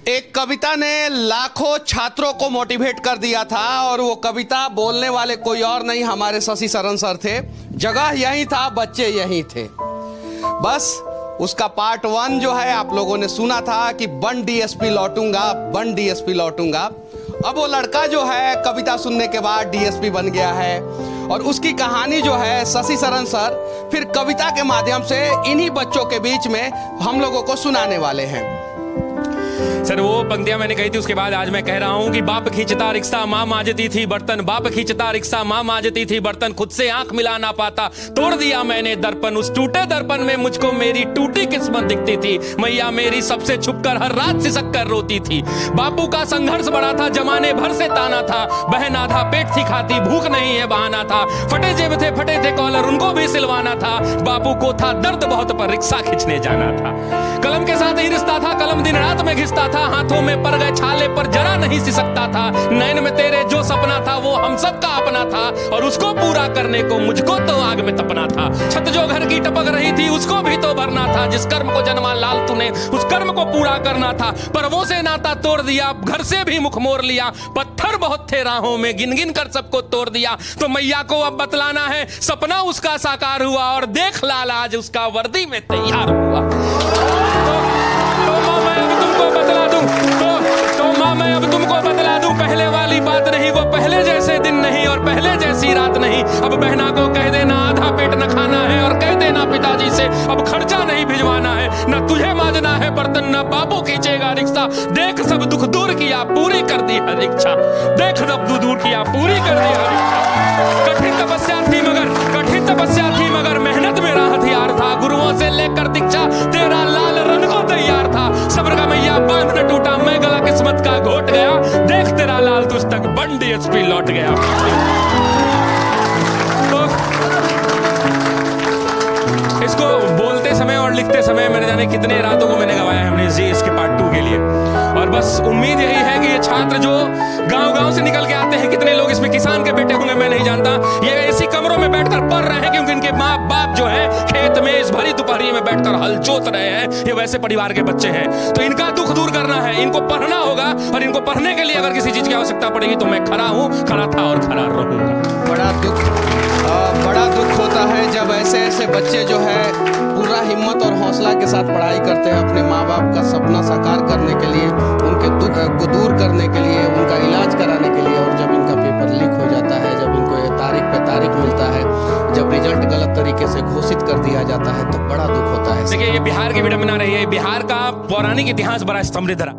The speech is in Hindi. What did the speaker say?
एक कविता ने लाखों छात्रों को मोटिवेट कर दिया था और वो कविता बोलने वाले कोई और नहीं हमारे शशि शरण सर थे। जगह यही था, बच्चे यही थे। बस उसका पार्ट 1 जो है आप लोगों ने सुना था कि बन डीएसपी लौटूंगा, बन डीएसपी लौटूंगा। अब वो लड़का जो है कविता सुनने के बाद डीएसपी बन गया है और उसकी कहानी जो है शशि शरण सर फिर कविता के माध्यम से इन्हीं बच्चों के बीच में हम लोगों को सुनाने वाले हैं। सर वो पंक्तियां मैंने कही थी, उसके बाद आज मैं कह रहा हूं कि बाप खींचता रिक्शा मां मांजती थी बर्तन, बाप खींचता रिक्शा मां मांजती थी बर्तन, खुद से आंख मिला ना पाता तोड़ दिया मैंने दर्पण, उस टूटे दर्पण में मुझको मेरी टूटी किस्मत दिखती थी, मैया मेरी सबसे छुपकर हर रात सिसक कर रोती थी। बापू का संघर्ष बड़ा था, जमाने भर से ताना था, बहन आधा पेट थी खाती, भूख नहीं है बहाना था, फटे जेब थे फटे थे कॉलर उनको भी सिलवाना था, बापू को था दर्द बहुत पर रिक्शा खींचने जाना था। कलम के साथ ही रिश्ता था, कलम दिन रात में घिसता था, हाथों में पर गए छाले पर जरा नहीं सिसकता था, नैन में तेरे जो सपना था वो हम सब का अपना था और उसको पूरा करने को मुझको तो आग में तपना था। छत जो घर की टपक रही थी उसको भी तो भरना था, जिस कर्म को जन्मा लाल तूने उस कर्म को पूरा करना था, पर वो से नाता तोड़ दिया, घर से भी मुख मोड़ लिया, पत्थर बहुत थे राहों में गिन गिन कर सबको तोड़ दिया। तो मैया को अब बतलाना है सपना उसका साकार हुआ और देख लाल आज उसका वर्दी में तैयार हुआ। मैं अब तुमको बतला दूं पहले वाली बात नहीं, वो पहले जैसे दिन नहीं और पहले जैसी रात नहीं। अब बहना को कह देना आधा पेट न खाना है और कह देना पिताजी से अब खर्चा नहीं भिजवाना है, न तुझे मांजना है बर्तन न बाबू खींचेगा रिक्शा, देख सब दुख दूर किया पूरी कर दी हर इच्छा, देख सब दुख दूर किया पूरी कर दी हर इच्छा। कठिन तपस्या थी मगर, कठिन तपस्या थी मगर मेहनत मेरा हथियार था, गुरुओं से लेकर दीक्षा तेरा लाल रन को तैयार था, सब्र का मैया बांध न टूटा मैं गला किस्मत का घोट गया, देख तेरा लाल तुझ तक बन डीएसपी लौट गया। तो इसको बोलते समय और लिखते समय मैंने जाने कितने रातों को मैंने गवाया है हमने जी इसके पार्ट 2 के लिए, और बस उम्मीद यही है कि ये छात्र जो गांव-गांव से निकल के आते हैं, कितने लोग इसमें किसान के बेटे होंगे मैं नहीं जानता, ये ऐसी कमरों में बैठकर पढ़ रहे हैं क्योंकि इनके माँ बाप जो है खेत में इस भरी दोपहरी में बैठकर हल जोत रहे हैं, ये वैसे परिवार के बच्चे हैं। तो इनका दुख दूर करना है, इनको पढ़ना होगा और इनको पढ़ने के लिए अगर किसी चीज की आवश्यकता पड़ेगी तो मैं खड़ा हूं, खड़ा था और खड़ा रहूंगा। बड़ा दुख होता है जब ऐसे ऐसे बच्चे जो है पूरा हिम्मत और हौसला के साथ पढ़ाई करते हैं अपने माँ बाप का सपना साकार करने के लिए, उनके दुख को दूर करने के लिए, उनका इलाज कराने के लिए, और जब इनका पेपर लीक हो जाता है, जब इनको तारीख पे तारीख मिलता है, जब रिजल्ट गलत तरीके से घोषित कर दिया जाता है तो बड़ा दुख होता है। देखिए ये बिहार की विडंबना रही है, बिहार का पौराणिक इतिहास बड़ा स्तंभित रहा।